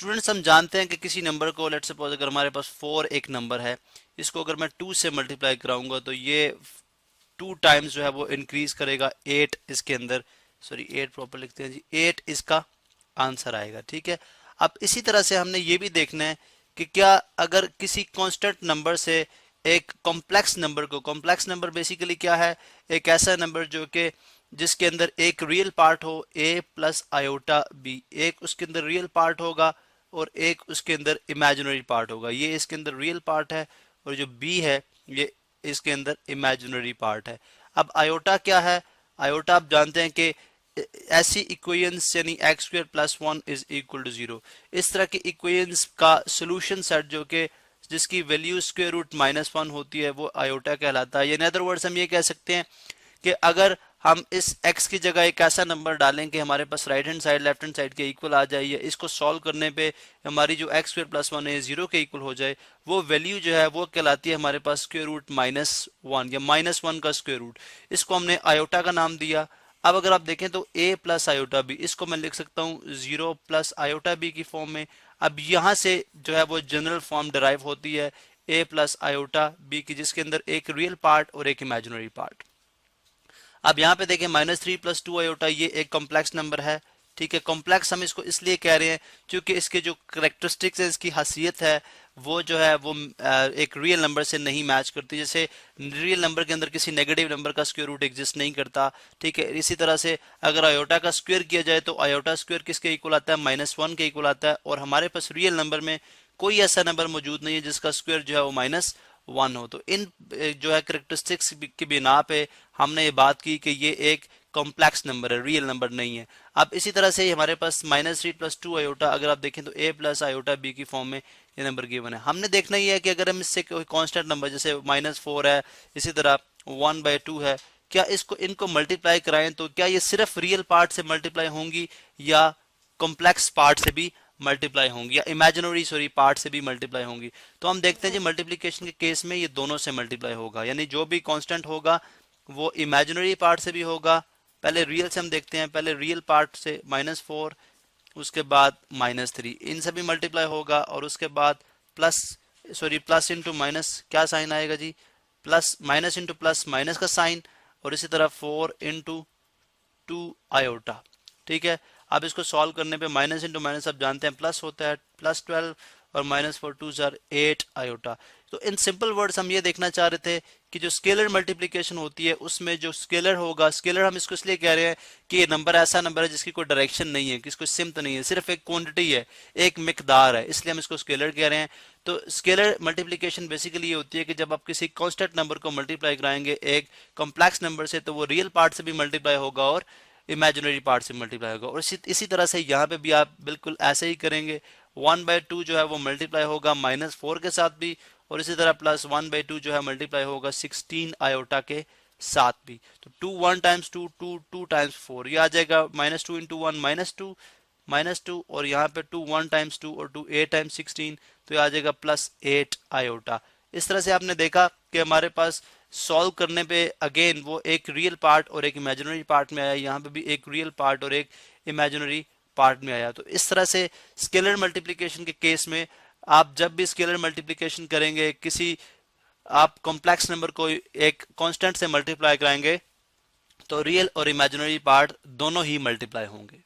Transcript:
Students हम जानते हैं कि किसी नंबर को, लेट्स सपोज अगर हमारे पास 4 एक नंबर है, इसको अगर मैं 2 से मल्टीप्लाई कराऊंगा तो ये 2 टाइम्स जो है वो इंक्रीज करेगा 8 इसके अंदर, सॉरी 8 प्रॉपर लिखते हैं जी, 8 इसका आंसर आएगा। ठीक है, अब इसी तरह से हमने ये भी देखना है कि क्या अगर किसी कांस्टेंट नंबर से एक कॉम्प्लेक्स नंबर को, कॉम्प्लेक्स नंबर बेसिकली क्या है, एक ऐसा नंबर जो कि जिसके अंदर एक रियल पार्ट हो a प्लस आयोटा b, एक उसके अंदर रियल पार्ट होगा और एक उसके अंदर इमेजिनरी पार्ट होगा। ये इसके अंदर रियल पार्ट है और जो b है ये इसके अंदर इमेजिनरी पार्ट है। अब आयोटा क्या है, आयोटा आप जानते हैं कि ऐसी इक्वेशंस यानी X square plus 1 is equal to 0, इस तरह की इक्वेशंस का सोल्यूशन सेट जो कि जिसकी वैल्यू स्क्वायर रूट -1 होती है वो आयोटा कहलाता है। इन अदर वर्ड्स हम ये कह सकते हैं कि अगर हम इस x की जगह एक ऐसा नंबर डालें कि हमारे पास right hand side left hand side के इक्वल आ जाए, या इसको सॉल्व करने पे हमारी जो एक्स स्क्वायर प्लस 1 है 0 के इक्वल हो जाए, वो वैल्यू जो है वो कहलाती है हमारे पास स्क्वायर रूट -1 या -1 का स्क्वायर रूट। इसको हमने आयोटा का नाम दिया। अब अगर आप देखें तो a प्लस आयोटा बी, इसको मैं लिख सकता हूँ 0 प्लस आयोटा बी की फॉर्म में। अब यहाँ से जो है वो जनरल फॉर्म डिराइव होती है a प्लस आयोटा बी की, जिसके अंदर एक रियल पार्ट और एक इमेजिनरी पार्ट। अब यहाँ पे देखें -3 + 2 आयोटा, ये एक कॉम्प्लेक्स नंबर है। ठीक है, कॉम्प्लेक्स हम इसको इसलिए कह रहे हैं क्योंकि इसके जो करेक्टरिस्टिक्स है, इसकी खासियत है वो जो है वो एक रियल नंबर से नहीं मैच करती। जैसे रियल नंबर के अंदर किसी नेगेटिव नंबर का स्क्वायर रूट एग्जिस्ट नहीं करता। ठीक है, इसी तरह से अगर आयोटा का स्क्वायर किया जाए तो आयोटा स्क्वायर किसके इक्वल आता है, -1 के इक्वल आता है। और हमारे पास रियल नंबर में कोई ऐसा नंबर मौजूद नहीं है जिसका स्क्वायर जो है वो -1 हो। तो इन जो है करेक्टरिस्टिक्स की बिना पे हमने ये बात की कि ये एक कॉम्प्लेक्स नंबर है, रियल नंबर नहीं है। अब इसी तरह से हमारे पास -3 + 2 आयोटा, अगर आप देखें तो a प्लस आयोटा b की फॉर्म में ये नंबर गिवन है। हमने देखना ही है कि अगर हम इससे कोई कांस्टेंट नंबर जैसे -4 है, इसी तरह 1/2 है, क्या इसको इनको मल्टीप्लाई कराएं तो क्या ये सिर्फ रियल पार्ट से मल्टीप्लाई होंगी या कॉम्प्लेक्स पार्ट से भी मल्टीप्लाई होंगी या इमेजिनरी पार्ट से भी मल्टीप्लाई होंगी। तो हम देखते हैं जी मल्टीप्लिकेशन के केस में ये दोनों से मल्टीप्लाई होगा, यानी जो भी कांस्टेंट होगा वो इमेजिनरी पार्ट से भी होगा। पहले रियल से हम देखते हैं, पहले रियल पार्ट से -4, उसके बाद -3, इन सभी मल्टीप्लाई होगा और उसके बाद प्लस इंटू माइनस क्या साइन आएगा जी, plus, minus into plus minus का साइन, और इसी तरह 4 इंटू 2 आयोटा। ठीक है, अब इसको सॉल्व करने पे माइनस इंटू माइनस आप जानते हैं प्लस होता है, +12 और -4 2 8 आयोटा। तो इन सिंपल वर्ड्स हम ये देखना चाह रहे थे कि जो स्केलर मल्टीप्लिकेशन होती है उसमें जो स्केलर होगा, स्केलर हम इसको इसलिए कह रहे हैं कि ये नंबर ऐसा नंबर है जिसकी कोई डायरेक्शन नहीं है, किसको सिम्त नहीं है, सिर्फ एक क्वांटिटी है, एक मिकदार है, इसलिए हम इसको स्केलर कह रहे हैं। तो स्केलर मल्टीप्लिकेशन बेसिकली ये होती है कि जब आप किसी कांस्टेंट नंबर को मल्टीप्लाई कराएंगे एक कॉम्प्लेक्स नंबर से तो वो रियल पार्ट से भी मल्टीप्लाई होगा और इमेजिनरी पार्ट से मल्टीप्लाई होगा। और इसी तरह से यहाँ पे भी आप बिल्कुल ऐसे ही करेंगे, 1/2 जो है वो मल्टीप्लाई होगा -4 के साथ भी, और इसी तरह +1/2 जो है मल्टीप्लाई होगा 16 आयोटा के साथ भी। तो 2 1 टाइम्स 2 2 2 टाइम्स 4, ये आ जाएगा -2 इंटू 1 -2 और यहाँ पे 2 1 टाइम्स 2 और 2 8 टाइम्स 16, तो ये आ जाएगा +8 आयोटा। इस तरह से आपने देखा कि हमारे पास सॉल्व करने पे अगेन वो एक रियल पार्ट और एक इमेजिनरी पार्ट में आया, यहाँ पे भी एक रियल पार्ट और एक इमेजिनरी पार्ट में आया। तो इस तरह से स्केलर मल्टीप्लिकेशन के केस में आप जब भी स्केलर मल्टीप्लिकेशन करेंगे, किसी आप कॉम्प्लेक्स नंबर को एक कांस्टेंट से मल्टीप्लाई कराएंगे तो रियल और इमेजिनरी पार्ट दोनों ही मल्टीप्लाई होंगे।